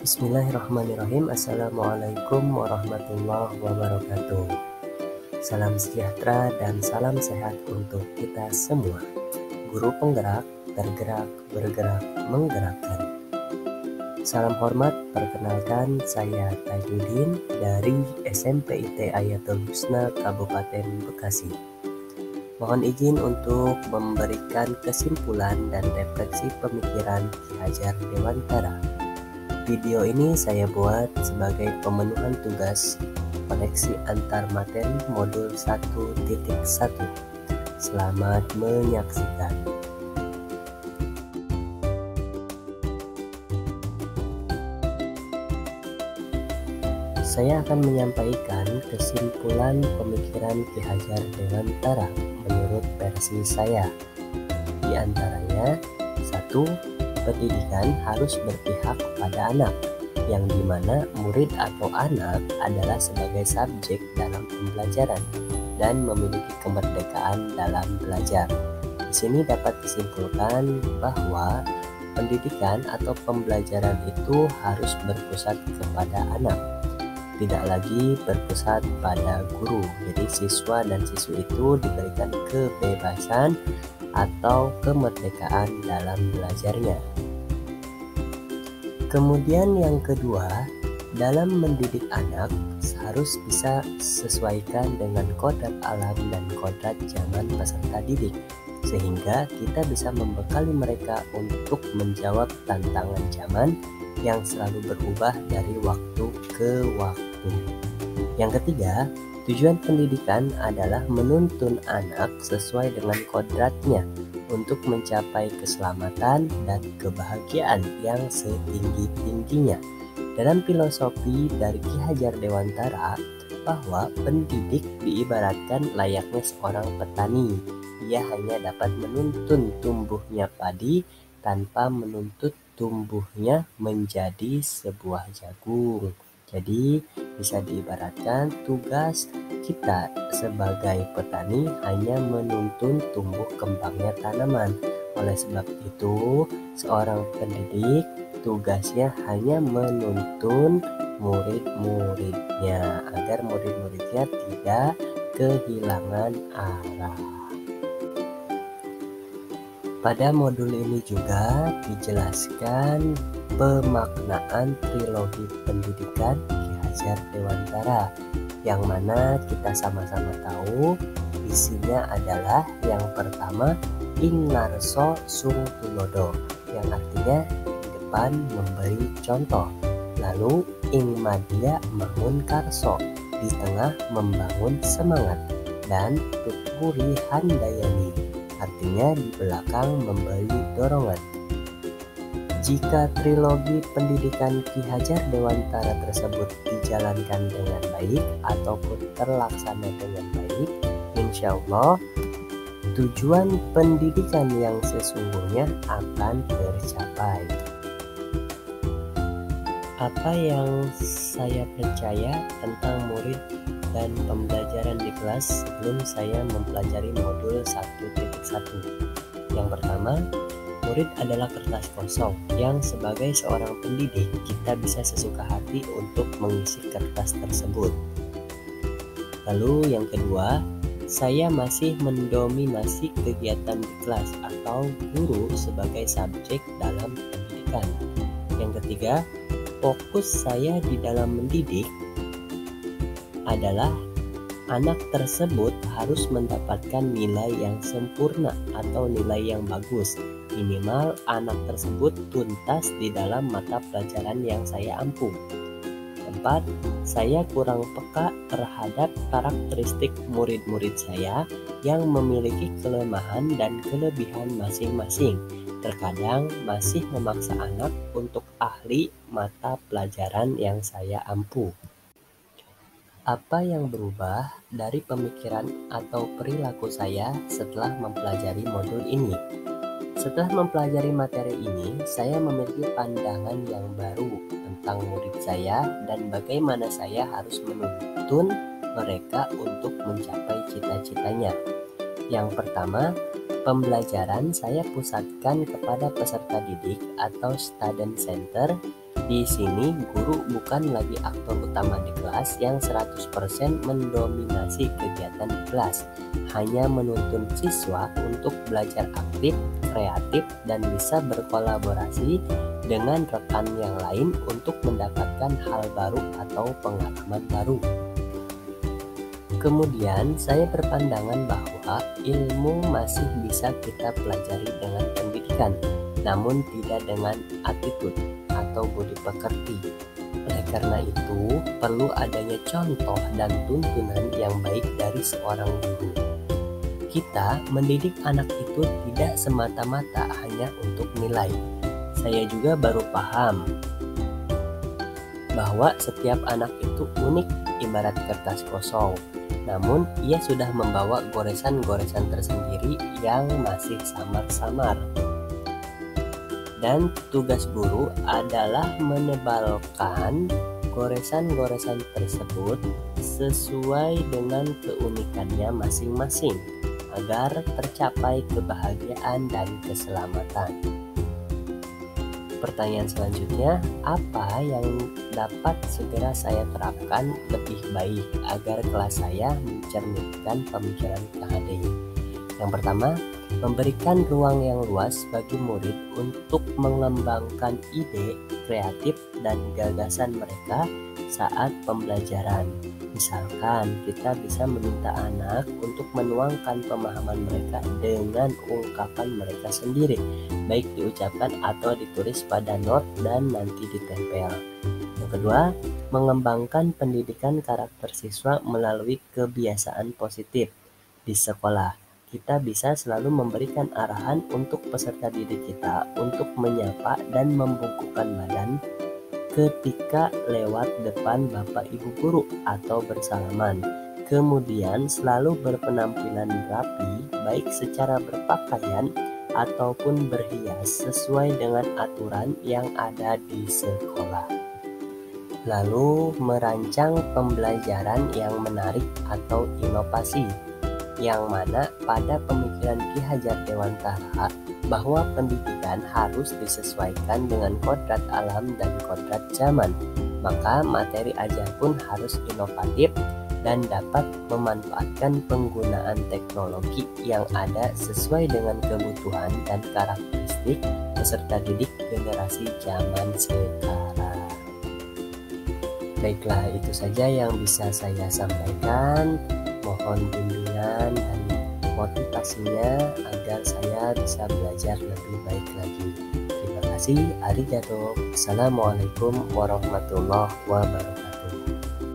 Bismillahirrahmanirrahim. Assalamualaikum warahmatullahi wabarakatuh. Salam sejahtera dan salam sehat untuk kita semua. Guru penggerak, tergerak, bergerak, menggerakkan. Salam hormat, perkenalkan saya Tajuddin dari SMPIT Ayatul Husna Kabupaten Bekasi. Mohon izin untuk memberikan kesimpulan dan refleksi pemikiran Ki Hajar Dewantara. Video ini saya buat sebagai pemenuhan tugas koneksi antar materi modul 1.1. Selamat menyaksikan. Saya akan menyampaikan kesimpulan pemikiran Ki Hajar Dewantara menurut versi saya. Di antaranya, 1. Pendidikan harus berpihak pada anak, yang dimana murid atau anak adalah sebagai subjek dalam pembelajaran dan memiliki kemerdekaan dalam belajar. Di sini dapat disimpulkan bahwa pendidikan atau pembelajaran itu harus berpusat kepada anak, tidak lagi berpusat pada guru. Jadi siswa dan siswi itu diberikan kebebasan atau kemerdekaan dalam belajarnya. Kemudian yang kedua, dalam mendidik anak harus bisa sesuaikan dengan kodrat alam dan kodrat zaman peserta didik, sehingga kita bisa membekali mereka untuk menjawab tantangan zaman yang selalu berubah dari waktu ke waktu. Yang ketiga, tujuan pendidikan adalah menuntun anak sesuai dengan kodratnya untuk mencapai keselamatan dan kebahagiaan yang setinggi-tingginya. Dalam filosofi dari Ki Hajar Dewantara, bahwa pendidik diibaratkan layaknya seorang petani. Ia hanya dapat menuntun tumbuhnya padi tanpa menuntut tumbuhnya menjadi sebuah jagung. Jadi bisa diibaratkan tugas kita sebagai petani hanya menuntun tumbuh kembangnya tanaman. Oleh sebab itu, seorang pendidik tugasnya hanya menuntun murid-muridnya agar murid-muridnya tidak kehilangan arah. Pada modul ini juga dijelaskan pemaknaan trilogi pendidikan Ki Hajar Dewantara, yang mana kita sama-sama tahu isinya adalah yang pertama ing ngarso sung tulodo, yang artinya di depan memberi contoh. Lalu ing madya mangun karso, di tengah membangun semangat. Dan tutpuri handayani, artinya di belakang memberi dorongan. Jika trilogi pendidikan Ki Hajar Dewantara tersebut dijalankan dengan baik ataupun terlaksana dengan baik, insya Allah tujuan pendidikan yang sesungguhnya akan tercapai. Apa yang saya percaya tentang murid dan pembelajaran di kelas sebelum saya mempelajari modul 1.1. Yang pertama, murid adalah kertas kosong yang sebagai seorang pendidik kita bisa sesuka hati untuk mengisi kertas tersebut. Lalu yang kedua, saya masih mendominasi kegiatan di kelas atau guru sebagai subjek dalam pendidikan. Yang ketiga, fokus saya di dalam mendidik adalah anak tersebut harus mendapatkan nilai yang sempurna atau nilai yang bagus. Minimal anak tersebut tuntas di dalam mata pelajaran yang saya ampu. 4. Saya kurang peka terhadap karakteristik murid-murid saya yang memiliki kelemahan dan kelebihan masing-masing. Terkadang masih memaksa anak untuk ahli mata pelajaran yang saya ampu. Apa yang berubah dari pemikiran atau perilaku saya setelah mempelajari modul ini? Setelah mempelajari materi ini, saya memiliki pandangan yang baru tentang murid saya dan bagaimana saya harus menuntun mereka untuk mencapai cita-citanya. Yang pertama, pembelajaran saya pusatkan kepada peserta didik atau student center Di sini guru bukan lagi aktor utama di kelas yang 100% mendominasi kegiatan di kelas, hanya menuntun siswa untuk belajar aktif, kreatif, dan bisa berkolaborasi dengan rekan yang lain untuk mendapatkan hal baru atau pengalaman baru. Kemudian saya berpandangan bahwa ilmu masih bisa kita pelajari dengan pendidikan, namun tidak dengan attitude atau budi pekerti. Oleh karena itu, perlu adanya contoh dan tuntunan yang baik dari seorang guru. Kita mendidik anak itu tidak semata-mata hanya untuk nilai. Saya juga baru paham bahwa setiap anak itu unik ibarat kertas kosong. Namun, ia sudah membawa goresan-goresan tersendiri yang masih samar-samar. Dan tugas guru adalah menebalkan goresan-goresan tersebut sesuai dengan keunikannya masing-masing agar tercapai kebahagiaan dan keselamatan. Pertanyaan selanjutnya, apa yang dapat segera saya terapkan lebih baik agar kelas saya mencerminkan pemikiran KHDI? Yang pertama, memberikan ruang yang luas bagi murid untuk mengembangkan ide, kreatif, dan gagasan mereka saat pembelajaran. Misalkan, kita bisa meminta anak untuk menuangkan pemahaman mereka dengan ungkapan mereka sendiri, baik diucapkan atau ditulis pada not dan nanti ditempel. Yang kedua, mengembangkan pendidikan karakter siswa melalui kebiasaan positif di sekolah. Kita bisa selalu memberikan arahan untuk peserta didik kita untuk menyapa dan membungkukkan badan ketika lewat depan Bapak Ibu guru atau bersalaman. Kemudian selalu berpenampilan rapi baik secara berpakaian ataupun berhias sesuai dengan aturan yang ada di sekolah. Lalu merancang pembelajaran yang menarik atau inovasi, yang mana pada pemikiran Ki Hajar Dewantara bahwa pendidikan harus disesuaikan dengan kodrat alam dan kodrat zaman, maka materi ajar pun harus inovatif dan dapat memanfaatkan penggunaan teknologi yang ada sesuai dengan kebutuhan dan karakteristik peserta didik generasi zaman sekarang. Baiklah, itu saja yang bisa saya sampaikan. Mohon bimbingan dan motivasinya agar saya bisa belajar lebih baik lagi. Terima kasih. Arigato. Assalamualaikum warahmatullahi wabarakatuh.